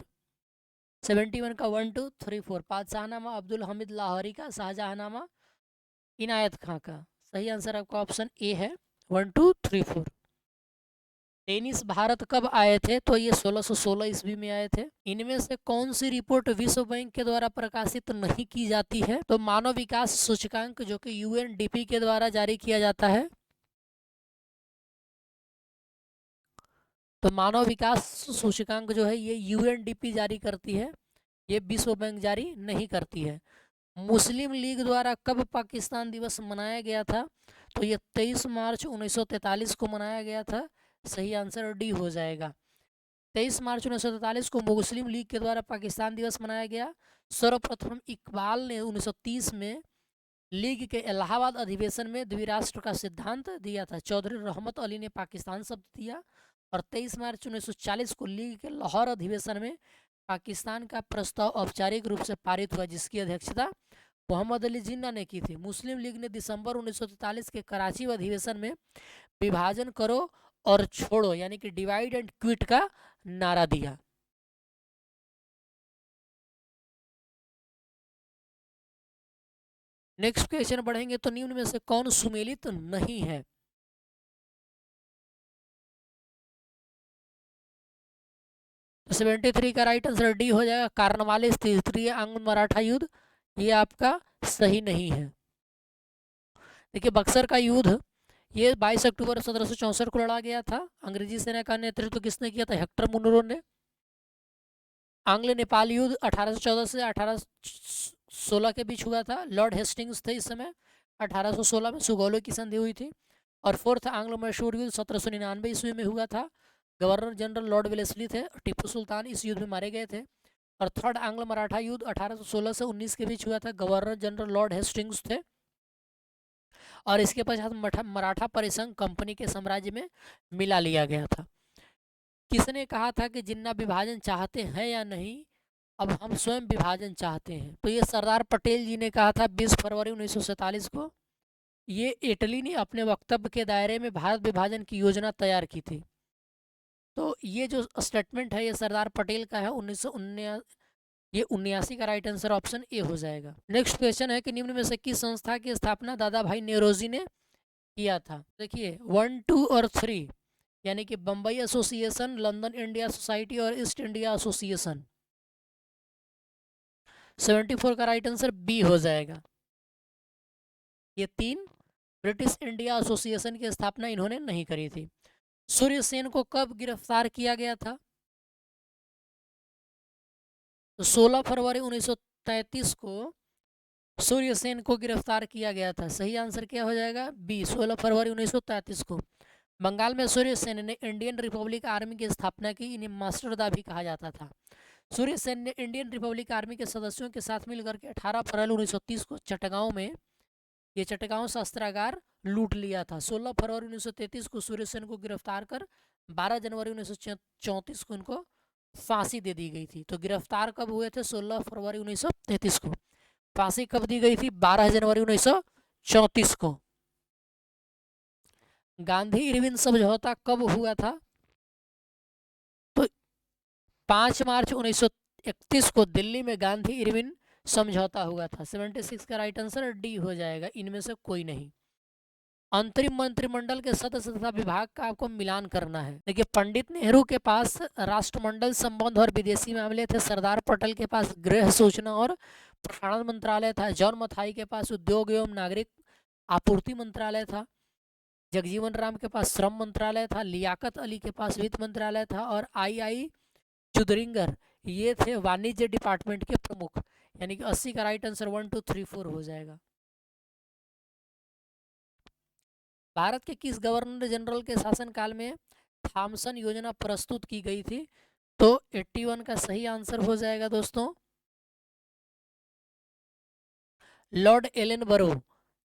71 का 1, 2, 3, 4। पादशाहनामा अब्दुल हमीद लाहौरी का, शाहजहांनामा इनायत खां का। सही आंसर आपका ऑप्शन ए है, 1, 2, 3, 4। डेनिस भारत कब आए थे? तो ये 1616 ईस्वी में आए थे। इनमें से कौन सी रिपोर्ट विश्व बैंक के द्वारा प्रकाशित नहीं की जाती है? तो मानव विकास सूचकांक, जो कि यूएनडीपी के द्वारा जारी किया जाता है। तो मानव विकास सूचकांक जो है ये यूएनडीपी जारी करती है, ये विश्व बैंक जारी नहीं करती है। मुस्लिम लीग द्वारा कब पाकिस्तान दिवस मनाया गया था? तो ये 23 मार्च 1943 को मनाया गया था। सही आंसर डी हो जाएगा। 23 मार्च 1943 को मुस्लिम लीग के द्वारा पाकिस्तान दिवस मनाया गया। सर्वप्रथम इकबाल ने 1930 में लीग के इलाहाबाद अधिवेशन में द्विराष्ट्र का सिद्धांत दिया था। चौधरी रहमत अली ने पाकिस्तान शब्द दिया। और 23 मार्च 1940 को लीग के लाहौर अधिवेशन में पाकिस्तान का प्रस्ताव औपचारिक रूप से पारित हुआ, जिसकी अध्यक्षता मोहम्मद अली जिन्ना ने की थी। मुस्लिम लीग ने दिसंबर 1943 के कराची अधिवेशन में विभाजन करो और छोड़ो यानी कि डिवाइड एंड क्विट का नारा दिया। नेक्स्ट क्वेश्चन बढ़ेंगे तो निम्न में से कौन सुमेलित नहीं है? तो 73 का राइट आंसर डी हो जाएगा, कार्नवालिस तृतीय आंग्ल मराठा युद्ध, ये आपका सही नहीं है। देखिए बक्सर का युद्ध ये 22 अक्टूबर 1764 को लड़ा गया था। अंग्रेजी सेना का नेतृत्व किसने किया था? हेक्टर मुनरो ने। आंग्ल नेपाल युद्ध 1814 से 1816 के बीच हुआ था। लॉर्ड हेस्टिंग्स थे इस समय। 1816 में सुगौली की संधि हुई थी। और फोर्थ आंग्लो मैसूर युद्ध 1799 ईस्वी में हुआ था। गवर्नर जनरल लॉर्ड वेलेस्ली थे। टिप्पू सुल्तान इस युद्ध में मारे गए थे। और थर्ड आंग्लो मराठा युद्ध 1816 से 19 के बीच हुआ था। गवर्नर जनरल लॉर्ड हेस्टिंग्स थे। और इसके पश्चात मराठा परिसंघ कंपनी के साम्राज्य में मिला लिया गया था। किसने कहा था कि जिन्ना विभाजन चाहते हैं या नहीं, अब हम स्वयं विभाजन चाहते हैं? तो ये सरदार पटेल जी ने कहा था 20 फरवरी 1947 को। ये इटली ने अपने वक्तव्य के दायरे में भारत विभाजन की योजना तैयार की थी। तो ये जो स्टेटमेंट है ये सरदार पटेल का है। 1919 ये 79 का राइट आंसर ऑप्शन ए हो जाएगा। नेक्स्ट क्वेश्चन है कि निम्न में से किस संस्था की स्थापना दादा भाई नेरोजी ने किया था? देखिए 1, 2 और 3 यानी कि Bombay association, London India society और ईस्ट इंडिया एसोसिएशन। 74 का राइट आंसर बी हो जाएगा। ये तीन ब्रिटिश इंडिया एसोसिएशन की स्थापना इन्होंने नहीं करी थी। सूर्य सेन को कब गिरफ्तार किया गया था? तो 16 फरवरी 1933 को सूर्य सेन को गिरफ्तार किया गया था। सही आंसर क्या हो जाएगा? बी, 16 फरवरी 1933 को। बंगाल में सूर्य सेन ने इंडियन रिपब्लिक आर्मी की स्थापना की। इन्हें मास्टरदा भी कहा जाता था। सूर्य सेन ने इंडियन रिपब्लिक आर्मी के सदस्यों के साथ मिलकर के 18 फरवरी 1930 को चटगांव में ये चटगांव शस्त्रागार लूट लिया था। 16 फरवरी 1933 को सूर्य सेन को गिरफ्तार कर 12 जनवरी 1934 को उनको फांसी दे दी गई थी। तो गिरफ्तार कब हुए थे? 16 फरवरी 1933 को। फांसी कब दी गई थी? 12 जनवरी 1934 को। गांधी इरविन समझौता कब हुआ था? तो 5 मार्च 1931 को दिल्ली में गांधी इरविन समझौता हुआ था। 76 का राइट आंसर डी हो जाएगा, इनमें से कोई नहीं। अंतरिम मंत्रिमंडल के सदस्य तथा विभाग का आपको मिलान करना है। देखिए पंडित नेहरू के पास राष्ट्रमंडल संबंध और विदेशी मामले थे। सरदार पटेल के पास गृह सूचना और प्रसारण मंत्रालय था। जॉन मथाई के पास उद्योग एवं नागरिक आपूर्ति मंत्रालय था। जगजीवन राम के पास श्रम मंत्रालय था। लियाकत अली के पास वित्त मंत्रालय था। और आई चुदरिंगर ये थे वाणिज्य डिपार्टमेंट के प्रमुख। यानी कि 80 का राइट आंसर 1, 2, 3, 4 हो जाएगा। भारत के किस गवर्नर जनरल के शासनकाल में थॉमसन योजना प्रस्तुत की गई थी? तो 81 का सही आंसर हो जाएगा दोस्तों, लॉर्ड एलन बरो।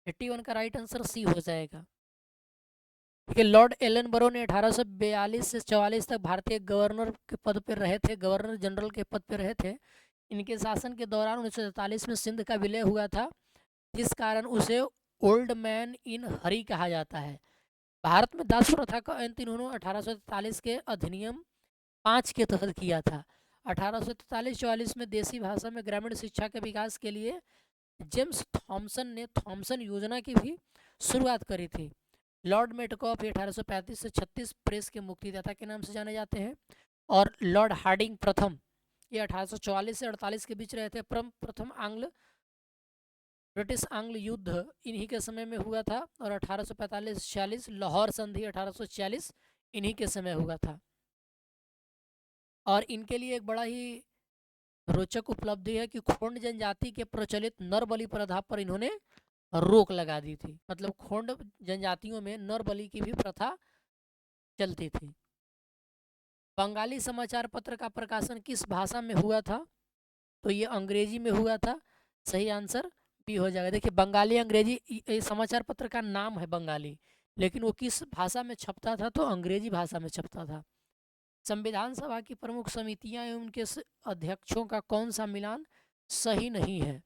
81 का राइट आंसर सी हो जाएगा। देखिए लॉर्ड एलन बरो ने 1842 से 44 तक भारतीय गवर्नर के पद पर रहे थे। गवर्नर जनरल के पद पर रहे थे। इनके शासन के दौरान 1943 में सिंध का विलय हुआ था, जिस कारण उसे ओल्ड मैन इन हरी कहा जाता है। भारत में दास प्रथा का अंत इन्होंने 1843 के अधिनियम 5 के तहत किया था। 1843-44 में देसी भाषा में ग्रामीण शिक्षा के विकास के लिए जेम्स थॉमसन ने थॉमसन योजना की भी शुरुआत करी थी। लॉर्ड मेटकॉफ 1835 से 36 प्रेस के मुक्तिदाता के नाम से जाने जाते हैं। और लॉर्ड हार्डिंग प्रथम ये 1844 से 48 के बीच रहे थे। प्रथम आंग्ल ब्रिटिश आंग्ल युद्ध इन्हीं के समय में हुआ था। और 1845-46 लाहौर संधि 1846 इन्हीं के समय हुआ था। और इनके लिए एक बड़ा ही रोचक उपलब्धि है कि खोंड जनजाति के प्रचलित नर बलि प्रथा पर इन्होंने रोक लगा दी थी। मतलब खोंड जनजातियों में नर बलि की भी प्रथा चलती थी। बंगाली समाचार पत्र का प्रकाशन किस भाषा में हुआ था? तो ये अंग्रेजी में हुआ था। सही आंसर बी हो जाएगा। देखिए बंगाली अंग्रेजी समाचार पत्र का नाम है बंगाली, लेकिन वो किस भाषा में छपता था? तो अंग्रेजी भाषा में छपता था। संविधान सभा की प्रमुख समितियां एवं उनके अध्यक्षों का कौन सा मिलान सही नहीं है?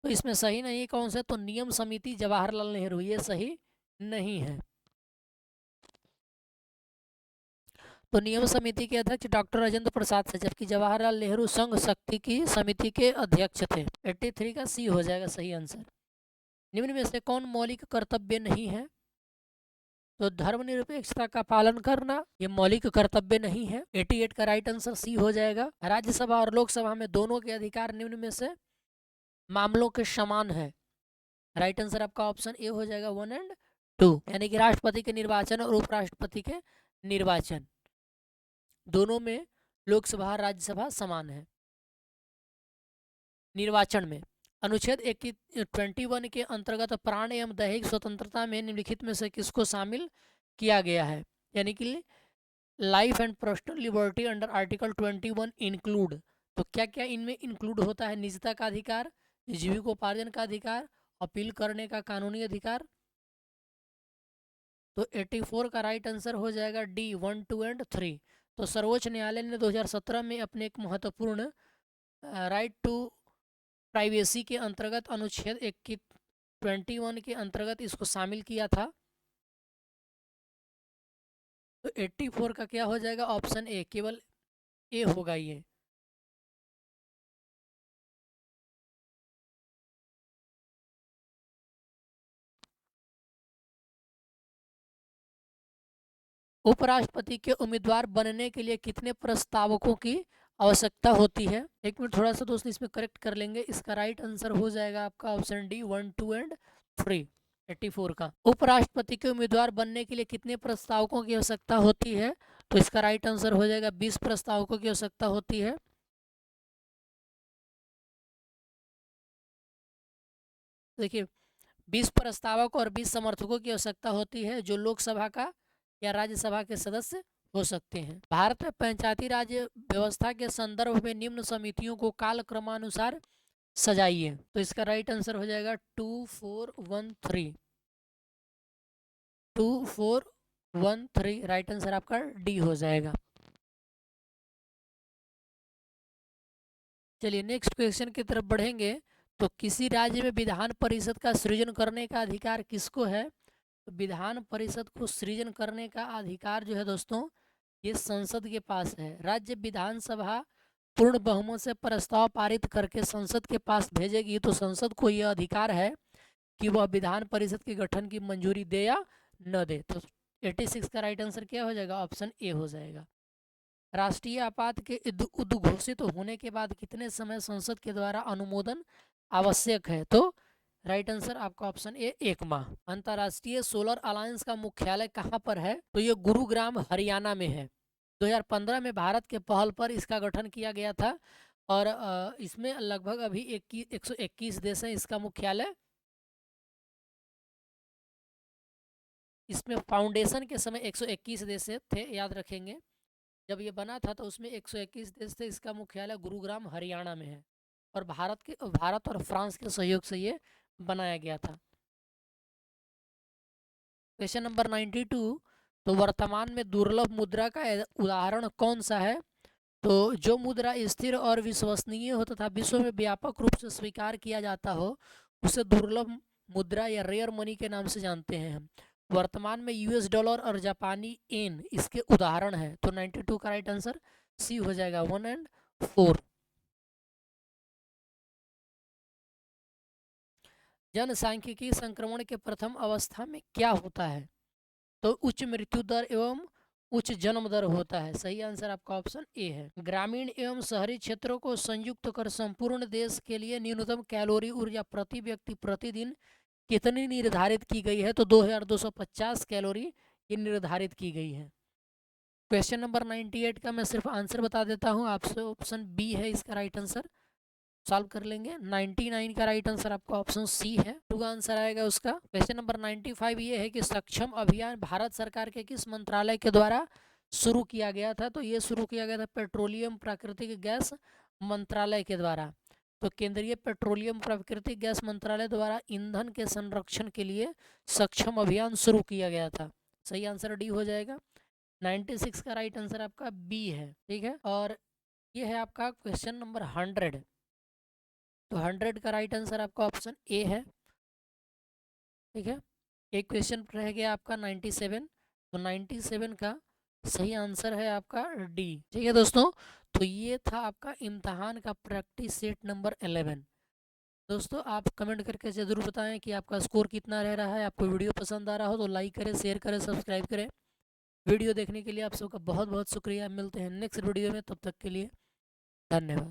तो इसमें सही नहीं कौन सा? तो नियम समिति जवाहरलाल नेहरू, ये सही नहीं है। तो नियम समिति के अध्यक्ष डॉक्टर राजेंद्र प्रसाद थे, जबकि जवाहरलाल नेहरू संघ शक्ति की समिति के अध्यक्ष थे। 83 का सी हो जाएगा सही आंसर। निम्न में से कौन मौलिक कर्तव्य नहीं है? तो धर्मनिरपेक्षता का पालन करना ये मौलिक कर्तव्य नहीं है। 88 का राइट आंसर सी हो जाएगा। राज्यसभा और लोकसभा में दोनों के अधिकार निम्न में से मामलों के समान है। राइट आंसर आपका ऑप्शन ए हो जाएगा 1 और 2, यानी कि राष्ट्रपति के निर्वाचन और उपराष्ट्रपति के निर्वाचन दोनों में लोकसभा राज्यसभा समान है। निर्वाचन में अनुच्छेद 21 के अंतर्गत प्राण एवं दैहिक स्वतंत्रता में निम्नलिखित में से किसको शामिल किया गया है? यानी कि life and personal liberty under article 21 include, तो क्या क्या इनमें इंक्लूड होता है? निजता का अधिकार, जीविकोपार्जन का अधिकार, अपील करने का कानूनी अधिकार। तो 84 का राइट आंसर हो जाएगा डी 1, 2 और 3। तो सर्वोच्च न्यायालय ने 2017 में अपने एक महत्वपूर्ण राइट टू प्राइवेसी के अंतर्गत अनुच्छेद 21 के अंतर्गत इसको शामिल किया था। तो 84 का क्या हो जाएगा? ऑप्शन ए, केवल ए होगा ये। उपराष्ट्रपति के उम्मीदवार बनने के लिए कितने प्रस्तावकों की आवश्यकता होती है? एक मिनट, थोड़ा सा दोस्त इसमें करेक्ट कर लेंगे। इसका राइट आंसर हो जाएगा आपका ऑप्शन डी 1, 2 और 3। 84 का उपराष्ट्रपति के उम्मीदवार बनने के लिए कितने प्रस्तावकों की आवश्यकता होती है? तो इसका राइट आंसर हो जाएगा 20 प्रस्तावकों की आवश्यकता होती है। देखिए 20 प्रस्तावक और 20 समर्थकों की आवश्यकता होती है, जो लोकसभा का या राज्यसभा के सदस्य हो सकते हैं। भारत में पंचायती राज व्यवस्था के संदर्भ में निम्न समितियों को कालक्रमानुसार सजाइए। तो इसका राइट आंसर हो जाएगा 2, 4, 1, 3। 2, 4, 1, 3 राइट आंसर आपका डी हो जाएगा। चलिए नेक्स्ट क्वेश्चन की तरफ बढ़ेंगे। तो किसी राज्य में विधान परिषद का सृजन करने का अधिकार किसको है? तो विधान परिषद को सृजन करने का अधिकार जो है दोस्तों, ये संसद के पास है। राज्य विधानसभा पूर्ण बहुमत से प्रस्ताव पारित करके संसद के पास भेजेगी, तो संसद को यह अधिकार है कि वह विधान परिषद के गठन की मंजूरी दे या न दे। तो 86 का राइट आंसर क्या हो जाएगा? ऑप्शन ए हो जाएगा। राष्ट्रीय आपात के उद्घोषित होने के बाद कितने समय संसद के द्वारा अनुमोदन आवश्यक है? तो राइट आंसर आपका ऑप्शन ए 1 माह। अंतर्राष्ट्रीय सोलर अलायंस का मुख्यालय कहाँ पर है? तो ये गुरुग्राम हरियाणा में है। 2015 में भारत के पहल पर इसका गठन किया गया था और इसमें लगभग अभी 121 देश हैं इसका मुख्यालय। इसमें फाउंडेशन के समय 121 देश थे, याद रखेंगे। जब ये बना था तो उसमें 121 देश थे। इसका मुख्यालय गुरुग्राम हरियाणा में है और भारत और फ्रांस के सहयोग से ये बनाया गया था। क्वेश्चन नंबर 92, तो वर्तमान में दुर्लभ मुद्रा का उदाहरण कौन सा है? तो जो मुद्रा स्थिर और विश्वसनीय हो तथा विश्व में व्यापक रूप से स्वीकार किया जाता हो, उसे दुर्लभ मुद्रा या रेयर मनी के नाम से जानते हैं हम। वर्तमान में यूएस डॉलर और जापानी येन इसके उदाहरण है। तो 92 का राइट आंसर सी हो जाएगा 1 और 4। जनसांख्यिकी संक्रमण के प्रथम अवस्था में क्या होता है? तो उच्च मृत्यु दर एवं उच्च जन्म दर होता है। सही आंसर आपका ऑप्शन ए है। ग्रामीण एवं शहरी क्षेत्रों को संयुक्त कर संपूर्ण देश के लिए न्यूनतम कैलोरी ऊर्जा प्रति व्यक्ति प्रतिदिन कितनी निर्धारित की गई है? तो 2250 कैलोरी ये निर्धारित की गई है। क्वेश्चन नंबर 98 का मैं सिर्फ आंसर बता देता हूँ आपसे। ऑप्शन बी है इसका राइट आंसर, सॉल्व कर लेंगे। 99 का राइट आंसर आपका ऑप्शन सी है, 2 का आंसर आएगा उसका। क्वेश्चन नंबर 95 ये है कि सक्षम अभियान भारत सरकार के किस मंत्रालय के द्वारा शुरू किया गया था? तो ये शुरू किया गया था पेट्रोलियम प्राकृतिक गैस मंत्रालय के द्वारा। तो केंद्रीय पेट्रोलियम प्राकृतिक गैस मंत्रालय द्वारा ईंधन के संरक्षण के लिए सक्षम अभियान शुरू किया गया था। सही आंसर डी हो जाएगा। 96 का राइट आंसर आपका बी है, ठीक है। और ये है आपका क्वेश्चन नंबर 100। तो 100 का राइट आंसर आपका ऑप्शन ए है, ठीक है। एक क्वेश्चन रह गया आपका 97। तो 97 का सही आंसर है आपका डी। ठीक है दोस्तों, तो ये था आपका इम्तहान का प्रैक्टिस सेट नंबर 11। दोस्तों आप कमेंट करके ज़रूर बताएं कि आपका स्कोर कितना रह रहा है। आपको वीडियो पसंद आ रहा हो तो लाइक करें, शेयर करें, सब्सक्राइब करें। वीडियो देखने के लिए आप सबका बहुत बहुत शुक्रिया। मिलते हैं नेक्स्ट वीडियो में, तब तक के लिए धन्यवाद।